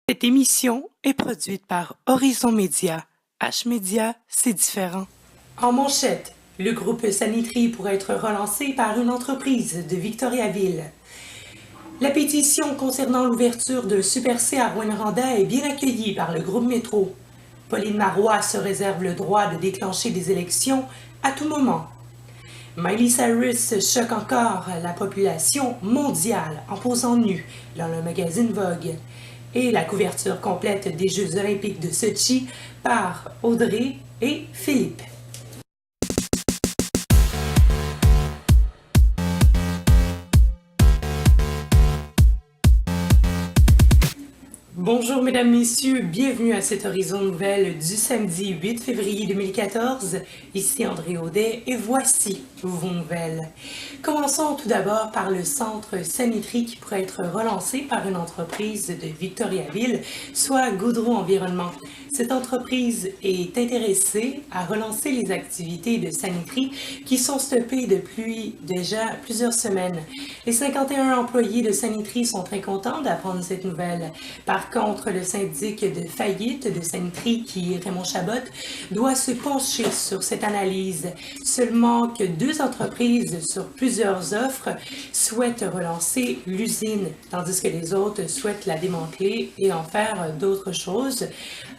Cette émission est produite par Horizon Média. H-Média, c'est différent. En manchette, le groupe Sanitri pourrait être relancé par une entreprise de Victoriaville. La pétition concernant l'ouverture de Super C à Rouyn-Noranda est bien accueillie par le groupe Métro. Pauline Marois se réserve le droit de déclencher des élections à tout moment. Miley Cyrus choque encore la population mondiale en posant nue dans le magazine Vogue. Et la couverture complète des Jeux olympiques de Sochi par Audrey et Philippe. Bonjour mesdames, messieurs, bienvenue à cette Horizon Nouvelle du samedi 8 février 2014. Ici André Audet et voici vos nouvelles. Commençons tout d'abord par le centre Sanitri qui pourrait être relancé par une entreprise de Victoriaville, soit Goudreau Environnement. Cette entreprise est intéressée à relancer les activités de Sanitri qui sont stoppées depuis déjà plusieurs semaines. Les 51 employés de Sanitri sont très contents d'apprendre cette nouvelle. Par contre, le syndic de faillite de Sanitri, qui est Raymond Chabot, doit se pencher sur cette analyse. Seulement que 2 entreprises sur plusieurs offres souhaitent relancer l'usine, tandis que les autres souhaitent la démanteler et en faire d'autres choses.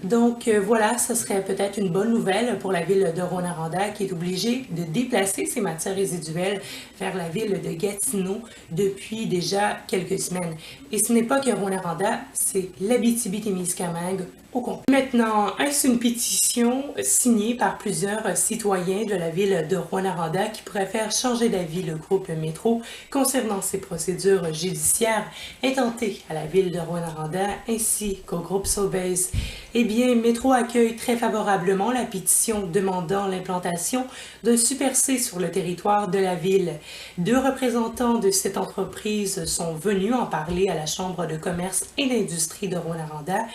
Donc voilà, ce serait peut-être une bonne nouvelle pour la ville de Rouyn-Noranda qui est obligée de déplacer ses matières résiduelles vers la ville de Gatineau depuis déjà quelques semaines. Et ce n'est pas que Rouyn-Noranda, c'est l'Abitibi-Témiscamingue au complet. Maintenant, est-ce une pétition signée par plusieurs citoyens de la ville de Rouyn-Noranda qui pourrait faire changer d'avis le groupe Métro concernant ses procédures judiciaires intentées à la ville de Rouyn-Noranda ainsi qu'au groupe Sobeys? Eh bien, Métro accueille très favorablement la pétition demandant l'implantation d'un Super C sur le territoire de la ville. 2 représentants de cette entreprise sont venus en parler à la Chambre de commerce et d'industrie de Rouyn-Noranda.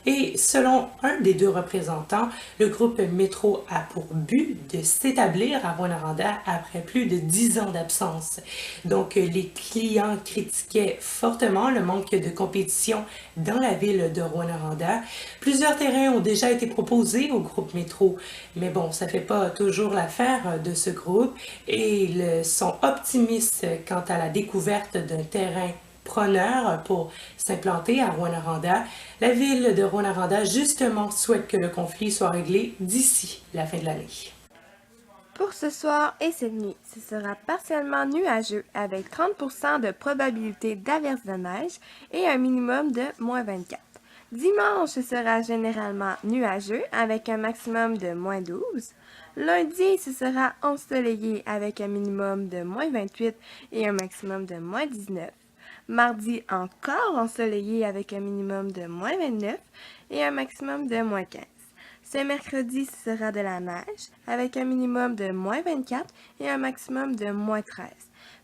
Et selon un des 2 représentants, le groupe Métro a pour but de s'établir à Rouyn-Noranda après plus de 10 ans d'absence. Donc, les clients critiquaient fortement le manque de compétition dans la ville de Rouyn-Noranda. Plusieurs terrains ont déjà été proposés au groupe Métro, mais bon, ça ne fait pas toujours l'affaire de ce groupe et ils sont optimistes quant à la découverte d'un terrain preneur pour s'implanter à Rouyn-Noranda. La ville de Rouyn-Noranda, justement, souhaite que le conflit soit réglé d'ici la fin de l'année. Pour ce soir et cette nuit, ce sera partiellement nuageux avec 30% de probabilité d'averse de neige et un minimum de -24. Dimanche, ce sera généralement nuageux avec un maximum de -12. Lundi, ce sera ensoleillé avec un minimum de -28 et un maximum de -19. Mardi, encore ensoleillé avec un minimum de -29 et un maximum de -15. Ce mercredi, ce sera de la neige avec un minimum de -24 et un maximum de -13.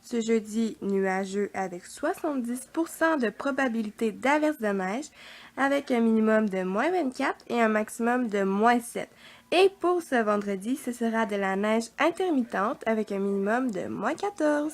Ce jeudi, nuageux avec 70% de probabilité d'averse de neige avec un minimum de -24 et un maximum de -7. Et pour ce vendredi, ce sera de la neige intermittente avec un minimum de -14.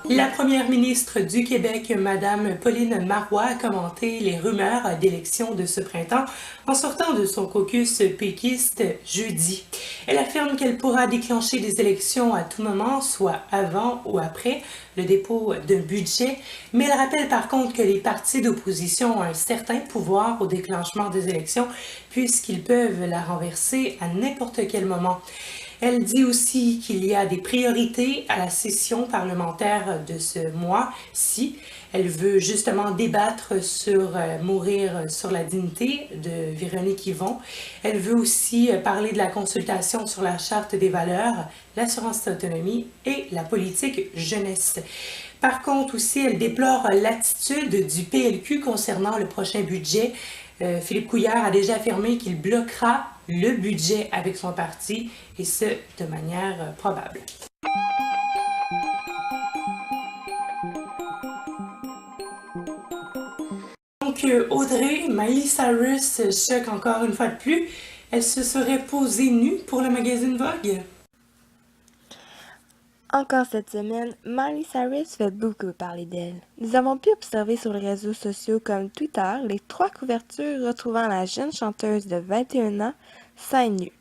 La première ministre du Québec, Mme Pauline Marois, a commenté les rumeurs d'élections de ce printemps en sortant de son caucus péquiste jeudi. Elle affirme qu'elle pourra déclencher des élections à tout moment, soit avant ou après le dépôt d'un budget, mais elle rappelle par contre que les partis d'opposition ont un certain pouvoir au déclenchement des élections puisqu'ils peuvent la renverser à n'importe quel moment. Elle dit aussi qu'il y a des priorités à la session parlementaire de ce mois-ci. Elle veut justement débattre sur Mourir sur la dignité de Véronique Yvon. Elle veut aussi parler de la consultation sur la Charte des valeurs, l'assurance autonomie et la politique jeunesse. Par contre aussi, elle déplore l'attitude du PLQ concernant le prochain budget. Philippe Couillard a déjà affirmé qu'il bloquera le budget avec son parti, et ce, de manière probable. Donc, Audrey, Miley Cyrus choque encore une fois de plus. Elle se serait posée nue pour le magazine Vogue? Encore cette semaine, Miley Cyrus fait beaucoup parler d'elle. Nous avons pu observer sur les réseaux sociaux comme Twitter les 3 couvertures retrouvant la jeune chanteuse de 21 ans seins nus.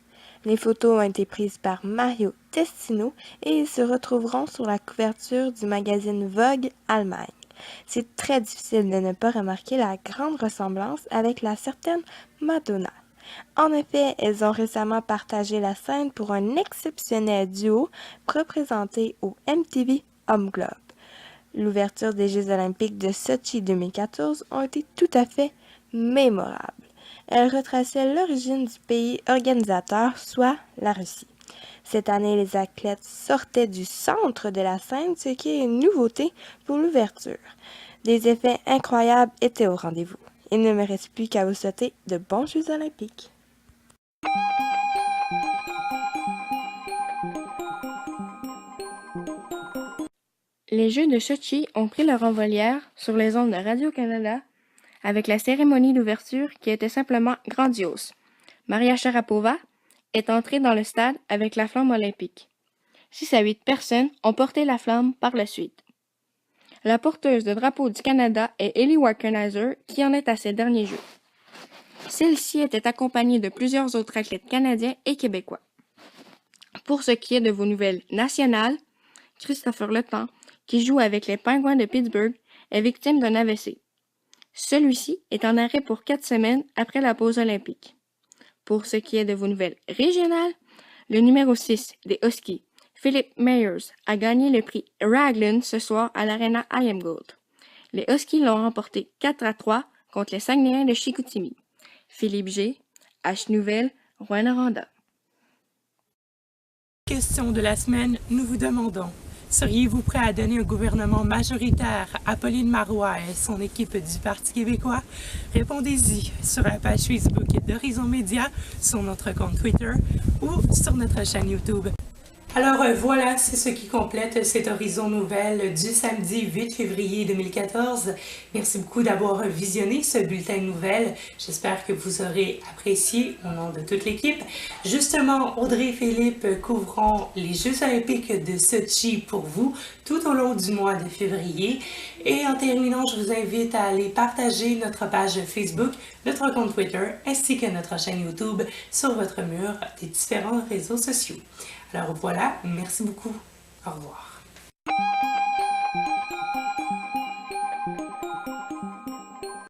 Les photos ont été prises par Mario Testino et ils se retrouveront sur la couverture du magazine Vogue Allemagne. C'est très difficile de ne pas remarquer la grande ressemblance avec la certaine Madonna. En effet, elles ont récemment partagé la scène pour un exceptionnel duo représenté au MTV Home Globe. L'ouverture des Jeux olympiques de Sochi 2014 ont été tout à fait mémorables. Elles retraçaient l'origine du pays organisateur, soit la Russie. Cette année, les athlètes sortaient du centre de la scène, ce qui est une nouveauté pour l'ouverture. Des effets incroyables étaient au rendez-vous. Il ne me reste plus qu'à vous souhaiter de bons Jeux olympiques. Les Jeux de Sochi ont pris leur envol hier sur les ondes de Radio-Canada avec la cérémonie d'ouverture qui était simplement grandiose. Maria Sharapova est entrée dans le stade avec la flamme olympique. 6 à 8 personnes ont porté la flamme par la suite. La porteuse de drapeau du Canada est Ellie Wackenheiser, qui en est à ses derniers Jeux. Celle-ci était accompagnée de plusieurs autres athlètes canadiens et québécois. Pour ce qui est de vos nouvelles nationales, Christopher Letang, qui joue avec les Penguins de Pittsburgh, est victime d'un AVC. Celui-ci est en arrêt pour 4 semaines après la pause olympique. Pour ce qui est de vos nouvelles régionales, le numéro 6 des Huskies, Philip Myers, a gagné le prix Raglan ce soir à l'Arena IAMGOLD. Les Huskies l'ont remporté 4-3 contre les Saguenayens de Chicoutimi. Philippe G, H Nouvelle, Rouyn-Noranda. Question de la semaine, nous vous demandons, seriez-vous prêt à donner un gouvernement majoritaire à Pauline Marois et son équipe du Parti québécois? Répondez-y sur la page Facebook d'Horizon Média, sur notre compte Twitter ou sur notre chaîne YouTube. Alors voilà, c'est ce qui complète cet Horizon Nouvelle du samedi 8 février 2014. Merci beaucoup d'avoir visionné ce bulletin de nouvelles. J'espère que vous aurez apprécié au nom de toute l'équipe. Justement, Audrey et Philippe couvront les Jeux olympiques de Sochi pour vous tout au long du mois de février. Et en terminant, je vous invite à aller partager notre page Facebook, notre compte Twitter ainsi que notre chaîne YouTube sur votre mur des différents réseaux sociaux. Alors voilà, merci beaucoup. Au revoir.